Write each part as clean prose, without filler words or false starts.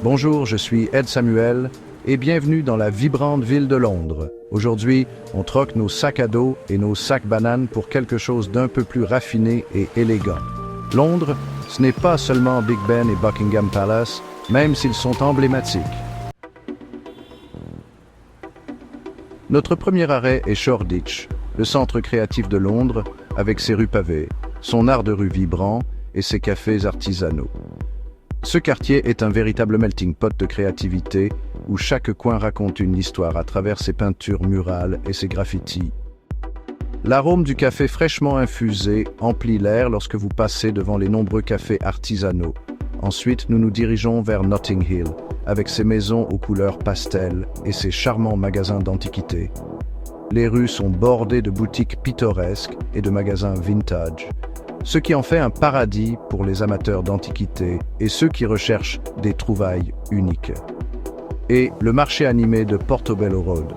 Bonjour, je suis Ed Samuel et bienvenue dans la vibrante ville de Londres. Aujourd'hui, on troque nos sacs à dos et nos sacs bananes pour quelque chose d'un peu plus raffiné et élégant. Londres, ce n'est pas seulement Big Ben et Buckingham Palace, même s'ils sont emblématiques. Notre premier arrêt est Shoreditch, le centre créatif de Londres, avec ses rues pavées, son art de rue vibrant et ses cafés artisanaux. Ce quartier est un véritable melting pot de créativité où chaque coin raconte une histoire à travers ses peintures murales et ses graffitis. L'arôme du café fraîchement infusé emplit l'air lorsque vous passez devant les nombreux cafés artisanaux. Ensuite, nous nous dirigeons vers Notting Hill, avec ses maisons aux couleurs pastel et ses charmants magasins d'antiquités. Les rues sont bordées de boutiques pittoresques et de magasins vintage, ce qui en fait un paradis pour les amateurs d'antiquités et ceux qui recherchent des trouvailles uniques. Et le marché animé de Portobello Road.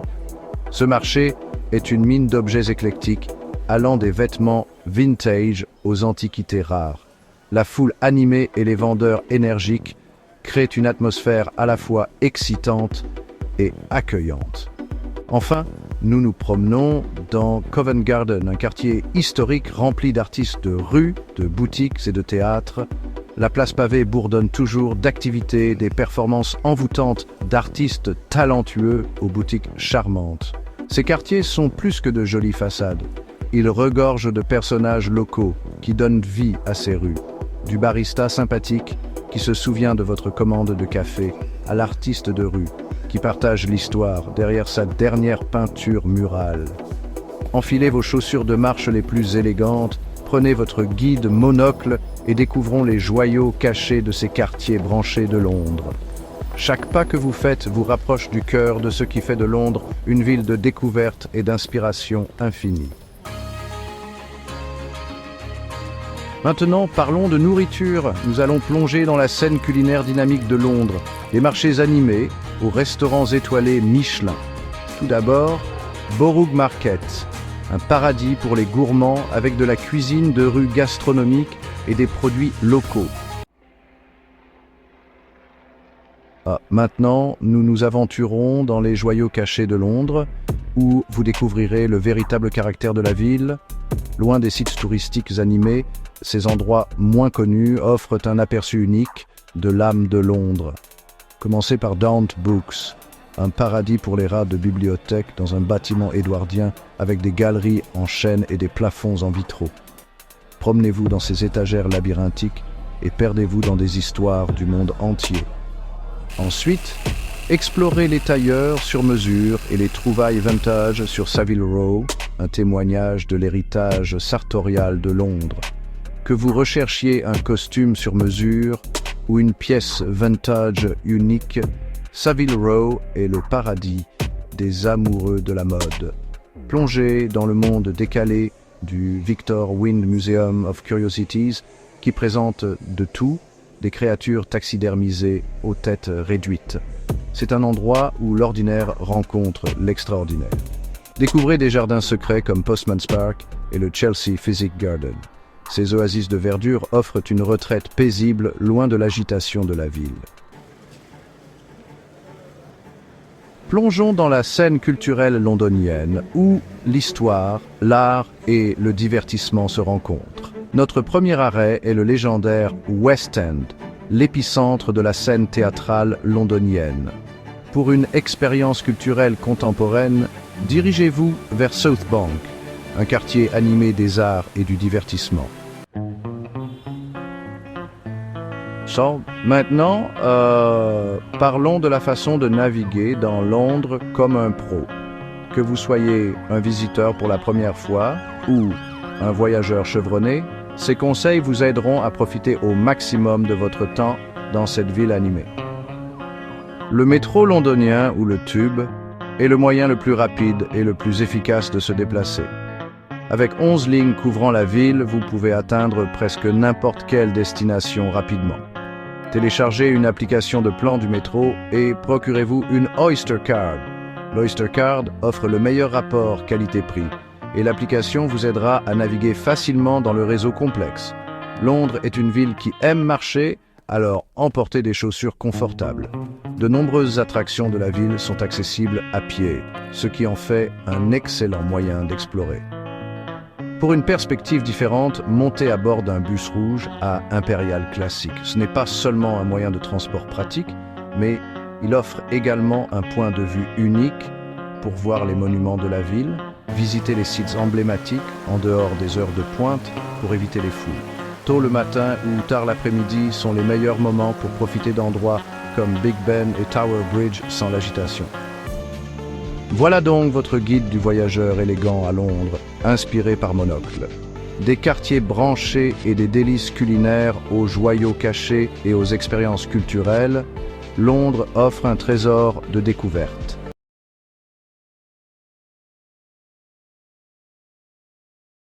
Ce marché est une mine d'objets éclectiques allant des vêtements vintage aux antiquités rares. La foule animée et les vendeurs énergiques créent une atmosphère à la fois excitante et accueillante. Enfin, nous nous promenons dans Covent Garden, un quartier historique rempli d'artistes de rue, de boutiques et de théâtres. La place pavée bourdonne toujours d'activités, des performances envoûtantes d'artistes talentueux aux boutiques charmantes. Ces quartiers sont plus que de jolies façades. Ils regorgent de personnages locaux qui donnent vie à ces rues. Du barista sympathique qui se souvient de votre commande de café à l'artiste de rue qui partage l'histoire derrière sa dernière peinture murale. Enfilez vos chaussures de marche les plus élégantes, prenez votre guide monocle et découvrons les joyaux cachés de ces quartiers branchés de Londres. Chaque pas que vous faites vous rapproche du cœur de ce qui fait de Londres une ville de découverte et d'inspiration infinie. Maintenant, parlons de nourriture. Nous allons plonger dans la scène culinaire dynamique de Londres, des marchés animés aux restaurants étoilés Michelin. Tout d'abord, Borough Market, un paradis pour les gourmands avec de la cuisine de rue gastronomique et des produits locaux. Maintenant, nous nous aventurons dans les joyaux cachés de Londres, où vous découvrirez le véritable caractère de la ville. Loin des sites touristiques animés, ces endroits moins connus offrent un aperçu unique de l'âme de Londres. Commencez par Daunt Books, un paradis pour les rats de bibliothèque dans un bâtiment édouardien avec des galeries en chêne et des plafonds en vitraux. Promenez-vous dans ces étagères labyrinthiques et perdez-vous dans des histoires du monde entier. Ensuite, explorez les tailleurs sur mesure et les trouvailles vintage sur Savile Row, un témoignage de l'héritage sartorial de Londres. Que vous recherchiez un costume sur mesure ou une pièce vintage unique, Savile Row est le paradis des amoureux de la mode. Plongez dans le monde décalé du Victor Wind Museum of Curiosities qui présente de tout, des créatures taxidermisées aux têtes réduites. C'est un endroit où l'ordinaire rencontre l'extraordinaire. Découvrez des jardins secrets comme Postman's Park et le Chelsea Physic Garden. Ces oasis de verdure offrent une retraite paisible loin de l'agitation de la ville. Plongeons dans la scène culturelle londonienne où l'histoire, l'art et le divertissement se rencontrent. Notre premier arrêt est le légendaire West End, l'épicentre de la scène théâtrale londonienne. Pour une expérience culturelle contemporaine, dirigez-vous vers South Bank, un quartier animé des arts et du divertissement. Maintenant, parlons de la façon de naviguer dans Londres comme un pro. Que vous soyez un visiteur pour la première fois ou un voyageur chevronné, ces conseils vous aideront à profiter au maximum de votre temps dans cette ville animée. Le métro londonien ou le tube est le moyen le plus rapide et le plus efficace de se déplacer. Avec 11 lignes couvrant la ville, vous pouvez atteindre presque n'importe quelle destination rapidement. Téléchargez une application de plan du métro et procurez-vous une Oyster Card. L'Oyster Card offre le meilleur rapport qualité-prix et l'application vous aidera à naviguer facilement dans le réseau complexe. Londres est une ville qui aime marcher, alors emportez des chaussures confortables. De nombreuses attractions de la ville sont accessibles à pied, ce qui en fait un excellent moyen d'explorer. Pour une perspective différente, montez à bord d'un bus rouge à Impérial Classique. Ce n'est pas seulement un moyen de transport pratique, mais il offre également un point de vue unique pour voir les monuments de la ville, visiter les sites emblématiques en dehors des heures de pointe pour éviter les foules. Tôt le matin ou tard l'après-midi sont les meilleurs moments pour profiter d'endroits comme Big Ben et Tower Bridge sans l'agitation. Voilà donc votre guide du voyageur élégant à Londres, inspiré par Monocle. Des quartiers branchés et des délices culinaires aux joyaux cachés et aux expériences culturelles, Londres offre un trésor de découverte.